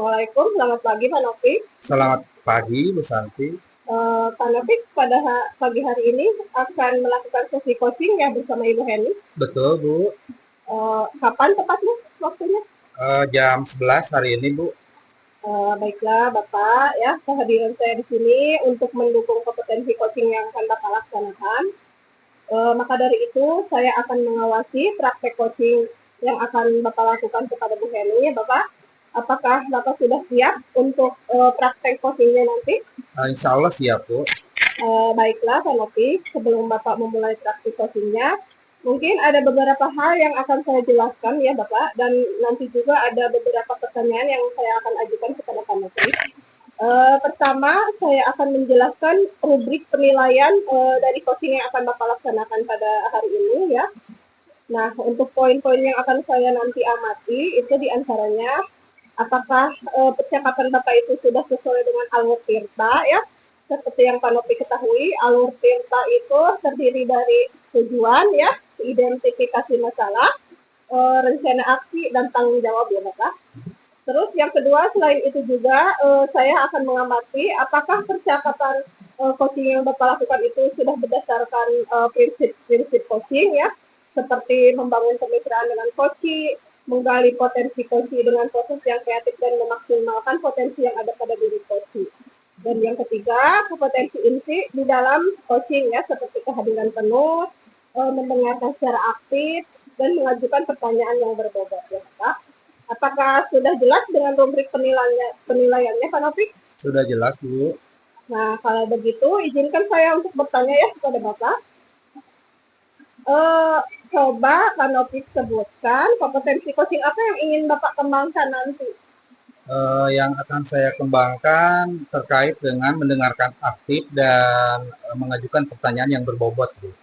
Assalamualaikum, selamat pagi Pak Nofik. Selamat pagi, Bu Santi. Pak Nofik, pada pagi hari ini akan melakukan sesi coaching ya bersama Ibu Heni. Betul, Bu. Kapan tepatnya waktunya? Jam 11 hari ini, Bu. Baiklah Bapak, ya kehadiran saya di sini untuk mendukung kompetensi coaching yang akan Bapak laksanakan. Maka dari itu saya akan mengawasi praktek coaching yang akan Bapak lakukan kepada Bu Heni ya Bapak. Apakah Bapak sudah siap untuk praktek coachingnya nanti? Insya Allah siap, Bu. Baiklah Pak Nopi, sebelum Bapak memulai praktik coachingnya, mungkin ada beberapa hal yang akan saya jelaskan ya Bapak, dan nanti juga ada beberapa pertanyaan yang saya akan ajukan kepada Pak Nopi. Pertama, saya akan menjelaskan rubrik penilaian dari coaching yang akan Bapak laksanakan pada hari ini ya. Nah, untuk poin-poin yang akan saya nanti amati, itu diantaranya apakah percakapan Bapak itu sudah sesuai dengan alur tirta ya. Seperti yang Pak Nopi ketahui, alur tirta itu terdiri dari tujuan ya, identifikasi masalah, rencana aksi, dan tanggung jawab ya Bapak. Terus yang kedua, selain itu juga saya akan mengamati apakah percakapan coaching yang Bapak lakukan itu sudah berdasarkan prinsip-prinsip coaching ya, seperti membangun kemitraan dengan coach, menggali potensi coach dengan proses yang kreatif dan memaksimalkan potensi yang ada pada diri coach. Dan yang ketiga, kompetensi inti di dalam coaching ya, seperti kehadiran penuh, mendengarkan secara aktif, dan mengajukan pertanyaan yang berbobot ya Pak. Apakah sudah jelas dengan rubrik penilaiannya Pak Nofik? Sudah jelas, Bu. Nah, kalau begitu izinkan saya untuk bertanya ya kepada Bapak. Coba Pak Nofik sebutkan kompetensi coaching apa yang ingin Bapak kembangkan nanti? Yang akan saya kembangkan terkait dengan mendengarkan aktif dan mengajukan pertanyaan yang berbobot, Bu.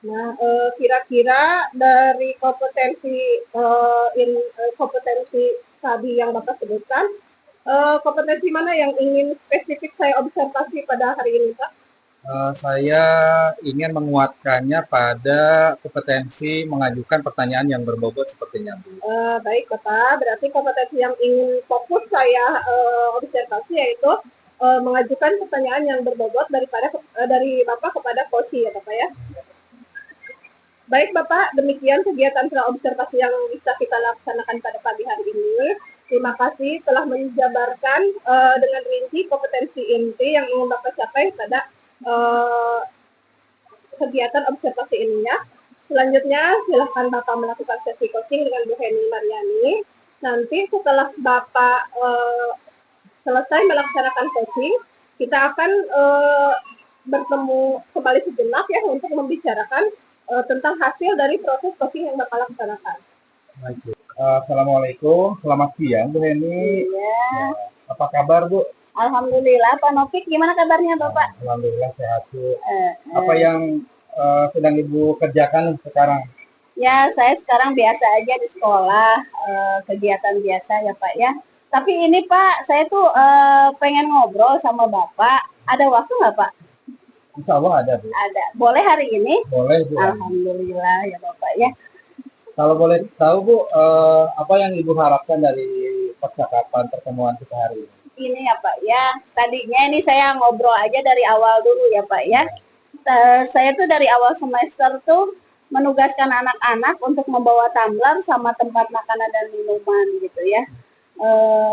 Nah, kira-kira dari kompetensi tadi yang Bapak sebutkan, kompetensi mana yang ingin spesifik saya observasi pada hari ini, Pak? Saya ingin menguatkannya pada kompetensi mengajukan pertanyaan yang berbobot sepertinya, Bu. Baik, Bapak. Berarti kompetensi yang ingin fokus saya observasi yaitu mengajukan pertanyaan yang berbobot dari Bapak kepada coach ya, Bapak ya. Baik Bapak, demikian kegiatan observasi yang bisa kita laksanakan pada pagi hari ini. Terima kasih telah menjabarkan dengan rinci kompetensi inti yang ingin Bapak capai pada kegiatan observasi ini ya. Selanjutnya silahkan Bapak melakukan sesi coaching dengan Bu Heni Mariani. Nanti setelah Bapak selesai melaksanakan coaching, kita akan bertemu kembali sejenak ya untuk membicarakan tentang hasil dari proses coaching yang Bapak laksanakan. Assalamualaikum, selamat siang Bu Heni. Iya. Apa kabar, Bu? Alhamdulillah, Pak Nofik, gimana kabarnya Bapak? Alhamdulillah sehat, Bu. Apa yang sedang Ibu kerjakan sekarang? Ya, saya sekarang biasa aja di sekolah, kegiatan biasa ya Pak ya. Tapi ini Pak, saya tuh pengen ngobrol sama Bapak. Ada waktu nggak Pak? Insya Allah ada, Bu. Ada. Boleh hari ini? Boleh, Bu. Alhamdulillah ya Bapak ya. Kalau boleh tahu, Bu, apa yang Ibu harapkan dari percakapan pertemuan kita hari ini? Ini ya Pak ya, tadinya ini saya ngobrol aja dari awal dulu ya Pak ya. Saya tuh dari awal semester tuh menugaskan anak-anak untuk membawa tumbler sama tempat makanan dan minuman gitu ya.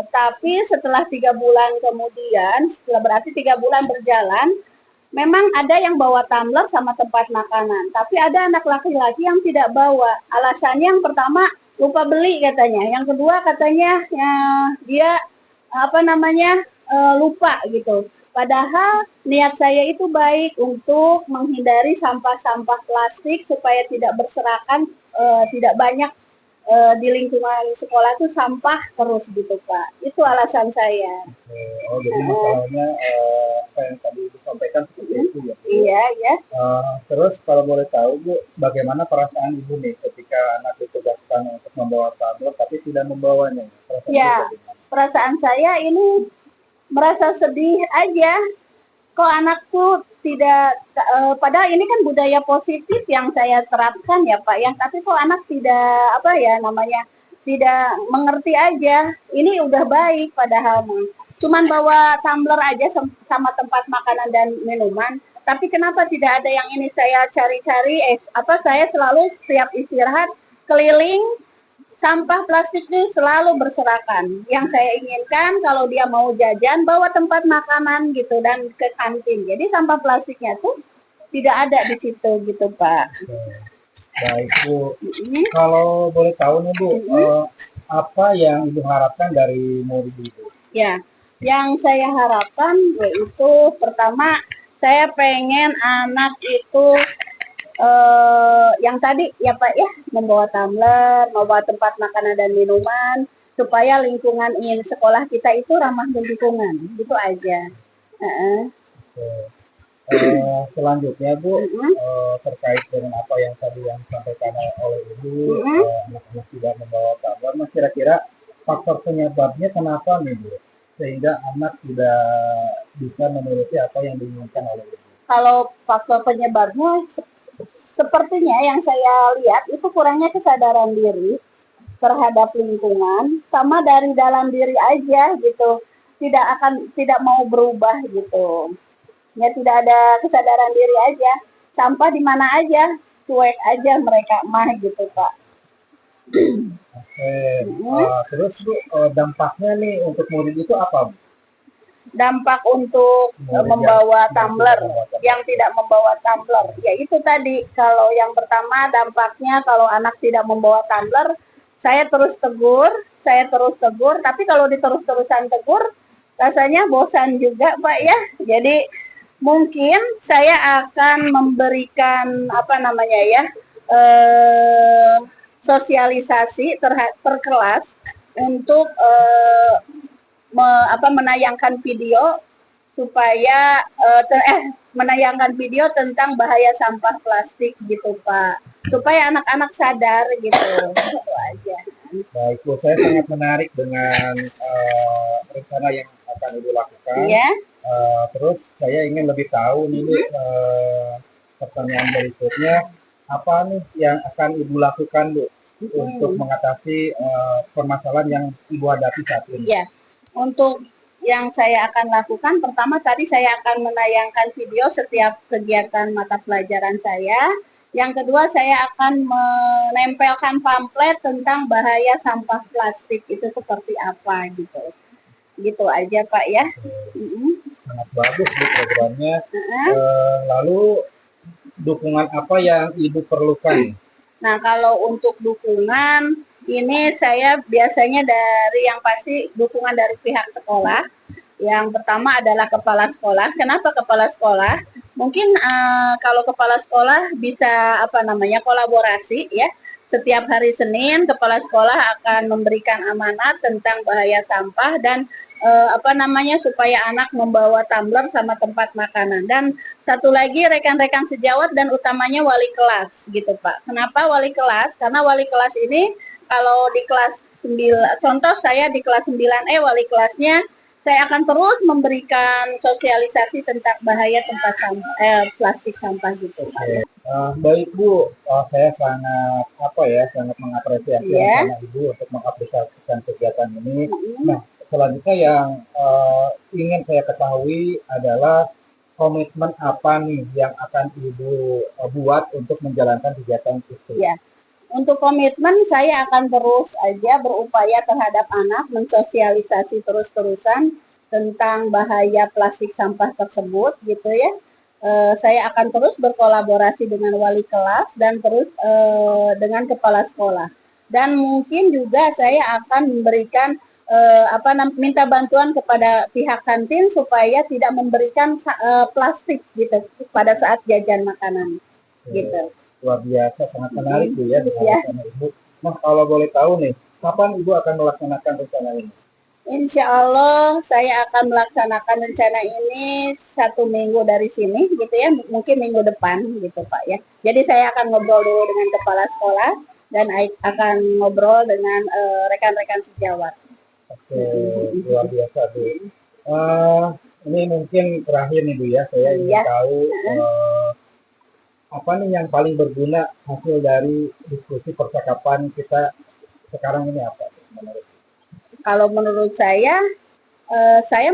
Tapi setelah 3 bulan kemudian, berarti 3 bulan berjalan, memang ada yang bawa tumbler sama tempat makanan, tapi ada anak laki-laki yang tidak bawa. Alasannya yang pertama lupa beli katanya, yang kedua katanya ya, dia lupa gitu. Padahal niat saya itu baik untuk menghindari sampah-sampah plastik supaya tidak berserakan, tidak banyak di lingkungan sekolah itu sampah terus gitu Pak. Itu alasan saya. Oh, jadi masalahnya apa yang tadi disampaikan seperti itu ya? Iya, ya. Terus kalau boleh tahu Bu, bagaimana perasaan Ibu nih ketika anak ditugaskan untuk membawa tablet tapi tidak membawanya? Ya, perasaan saya ini merasa sedih aja. Kok anakku tidak, padahal ini kan budaya positif yang saya terapkan ya Pak ya, tapi kok anak tidak tidak mengerti aja. Ini udah baik padahal mah. Cuman bawa tumbler aja sama tempat makanan dan minuman. Tapi kenapa tidak ada yang ini saya cari-cari? Saya selalu setiap istirahat keliling sampah plastik itu selalu berserakan. Yang saya inginkan kalau dia mau jajan bawa tempat makanan gitu dan ke kantin. Jadi sampah plastiknya tuh tidak ada di situ gitu Pak. Baik Bu, kalau boleh tahu nih Bu, apa yang Ibu harapkan dari murid Ibu? Ya, yang saya harapkan yaitu pertama saya pengen anak itu yang tadi ya Pak ya, membawa tumbler, membawa tempat makanan dan minuman supaya lingkungan sekolah kita itu ramah lingkungan, gitu aja. Selanjutnya Bu, terkait dengan apa yang tadi yang disampaikan oleh Ibu, anak-anak tidak membawa tumbler, nah kira-kira faktor penyebabnya kenapa nih Bu, sehingga anak tidak bisa menuruti apa yang diinginkan oleh Ibu? Kalau faktor penyebabnya sepertinya yang saya lihat itu kurangnya kesadaran diri terhadap lingkungan, sama dari dalam diri aja gitu, tidak mau berubah gitu. Ya tidak ada kesadaran diri aja, sampah di mana aja cuek aja mereka mah gitu Pak. Oke, terus Bu, dampaknya nih untuk murid itu apa Bu? Dampak untuk membawa tumbler, yang tidak membawa tumbler, ya itu tadi. Kalau yang pertama dampaknya kalau anak tidak membawa tumbler, saya terus tegur, tapi kalau diterus-terusan tegur rasanya bosan juga Pak ya. Jadi mungkin saya akan memberikan sosialisasi per kelas untuk menayangkan video supaya menayangkan video tentang bahaya sampah plastik gitu Pak, supaya anak-anak sadar gitu. Itu aja. Baik Bu, saya sangat menarik dengan rencana yang akan Ibu lakukan. Iya. Terus saya ingin lebih tahu nih Bu, pertanyaan berikutnya, apa nih yang akan Ibu lakukan Bu untuk mengatasi permasalahan yang Ibu hadapi saat ini? Iya. Untuk yang saya akan lakukan, pertama tadi saya akan menayangkan video setiap kegiatan mata pelajaran saya. Yang kedua saya akan menempelkan pamflet tentang bahaya sampah plastik itu seperti apa gitu. Gitu aja Pak ya. Sangat bagus Bu programnya. Lalu dukungan apa yang Ibu perlukan? Nah kalau untuk dukungan ini saya biasanya dari yang pasti dukungan dari pihak sekolah. Yang pertama adalah kepala sekolah. Kenapa kepala sekolah? Mungkin kalau kepala sekolah bisa kolaborasi ya. Setiap hari Senin kepala sekolah akan memberikan amanat tentang bahaya sampah dan supaya anak membawa tumbler sama tempat makanan. Dan satu lagi rekan-rekan sejawat dan utamanya wali kelas gitu Pak. Kenapa wali kelas? Karena wali kelas ini kalau di kelas 9, contoh saya di kelas 9E wali kelasnya, saya akan terus memberikan sosialisasi tentang bahaya tempat plastik sampah gitu. Baik Bu, saya sangat sangat mengapresiasi rencana Ibu untuk mengaplikasikan kegiatan ini. Nah, selanjutnya yang ingin saya ketahui adalah komitmen apa nih yang akan Ibu buat untuk menjalankan kegiatan itu? Ya. Untuk komitmen saya akan terus aja berupaya terhadap anak, mensosialisasi terus-terusan tentang bahaya plastik sampah tersebut gitu ya. Saya akan terus berkolaborasi dengan wali kelas dan terus dengan kepala sekolah. Dan mungkin juga saya akan memberikan minta bantuan kepada pihak kantin supaya tidak memberikan plastik gitu pada saat jajan makanan gitu. Luar biasa, sangat menarik Bu ya dengan rencana Ibu. Nah, kalau boleh tahu nih, kapan Ibu akan melaksanakan rencana ini? Insya Allah saya akan melaksanakan rencana ini 1 minggu dari sini gitu ya, mungkin minggu depan gitu Pak ya. Jadi saya akan ngobrol dulu dengan kepala sekolah dan akan ngobrol dengan rekan-rekan sejawat. Oke, luar biasa Bu. Ini mungkin terakhir nih Bu ya, saya ingin tahu apa nih yang paling berguna hasil dari diskusi percakapan kita sekarang ini apa menurut? Kalau menurut saya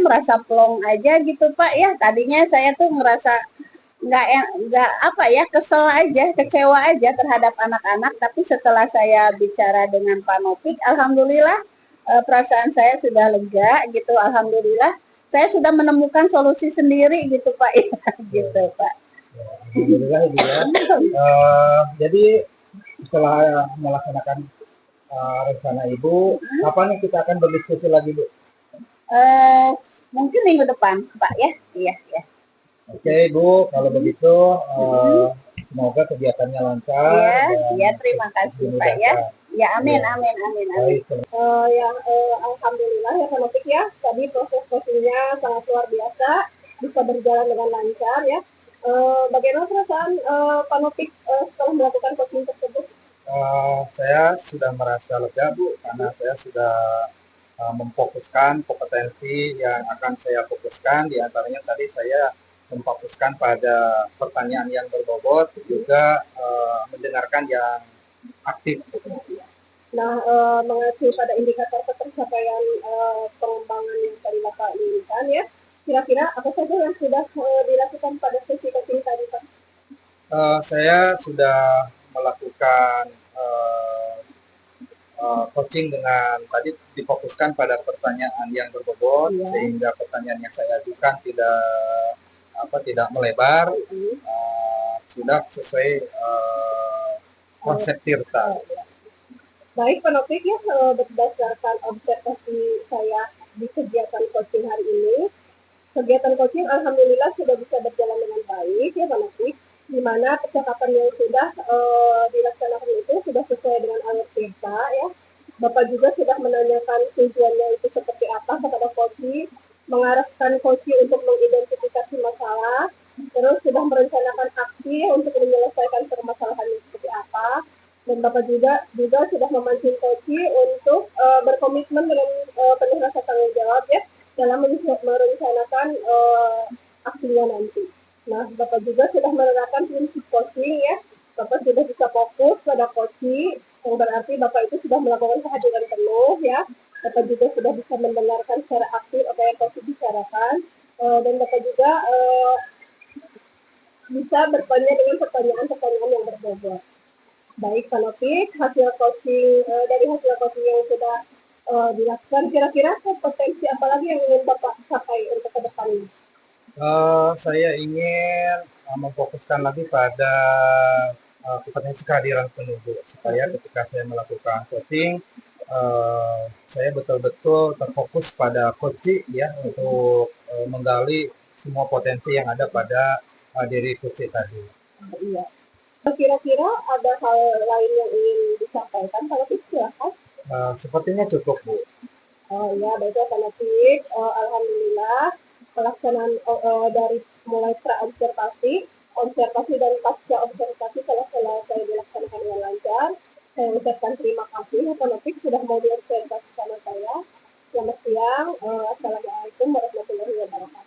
merasa plong aja gitu Pak ya. Tadinya saya tuh ngerasa nggak apa ya, kesel aja, kecewa aja terhadap anak-anak. Tapi setelah saya bicara dengan Pak Nopik, alhamdulillah perasaan saya sudah lega gitu. Alhamdulillah saya sudah menemukan solusi sendiri gitu Pak ya, gitu Pak. Alhamdulillah Ibu ya. Jadi setelah melaksanakan rencana Ibu, kapan nih kita akan berdiskusi lagi Bu? Mungkin minggu depan Pak ya. Iya ya. Oke Bu, kalau begitu semoga kegiatannya lancar. Ya terima kasih Pak ya. Ya amin amin amin amin. Alhamdulillah ya Pak Nopik ya, tadi proses coachingnya sangat luar biasa, bisa berjalan dengan lancar ya. Bagaimana perasaan Pak Nopik setelah melakukan coaching tersebut? Saya sudah merasa lega Bu, karena saya sudah memfokuskan kompetensi yang akan saya fokuskan. Di antaranya tadi saya memfokuskan pada pertanyaan yang berbobot, juga mendengarkan yang aktif. Nah, mengacu pada indikator ketercapaian pengembangan yang tadi Bapak inginkan ya, kira-kira apa saja yang sudah dilakukan pada sesi coaching tadi Pak? Saya sudah melakukan coaching dengan tadi difokuskan pada pertanyaan yang berbobot, sehingga pertanyaan yang saya ajukan tidak melebar, sudah sesuai konsep Tirta. Baik Pak Nopik ya, berdasarkan observasi saya di kegiatan coaching hari ini, kegiatan coaching alhamdulillah sudah bisa berjalan dengan baik ya Pak Nopik, di mana percakapan yang sudah dilaksanakan itu sudah sesuai dengan alur Tirta ya. Bapak juga sudah menanyakan tujuannya itu seperti apa kepada coaching, mengarahkan coaching untuk mengidentifikasi masalah, terus sudah merencanakan aksi untuk menyelesaikan permasalahannya seperti apa, dan Bapak juga sudah memancing coaching untuk berkomitmen dengan penuh rasa tanggung jawab ya dalam merencanakan aksinya nanti. Nah, Bapak juga sudah menerapkan prinsip coaching ya. Bapak sudah bisa fokus pada coaching, yang berarti Bapak itu sudah melakukan kehadiran penuh ya. Bapak juga sudah bisa mendengarkan secara aktif apa yang coaching bicarakan, dan Bapak juga bisa bertanya dengan pertanyaan-pertanyaan yang berbobot. Baik Pak Nopik, dari hasil coaching yang sudah dilakukan, kira-kira kompetensi apa lagi yang ingin Bapak capai untuk ke depannya? Saya ingin memfokuskan lagi pada kompetensi kehadiran penuh, supaya ketika saya melakukan coaching, saya betul-betul terfokus pada coaching ya, untuk menggali semua potensi yang ada pada diri coaching tadi. Iya. Kira-kira ada hal lain yang ingin disampaikan Pak Nopik, silahkan. Sepertinya cukup Bu. Oh iya, baiklah Pak Nopik. Alhamdulillah pelaksanaan dari mulai pra-observasi, observasi dan pasca observasi telah selesai dilaksanakan dengan lancar. Saya ucapkan terima kasih Pak Nopik sudah mau diobservasi sama saya. Selamat siang. Assalamualaikum warahmatullahi wabarakatuh.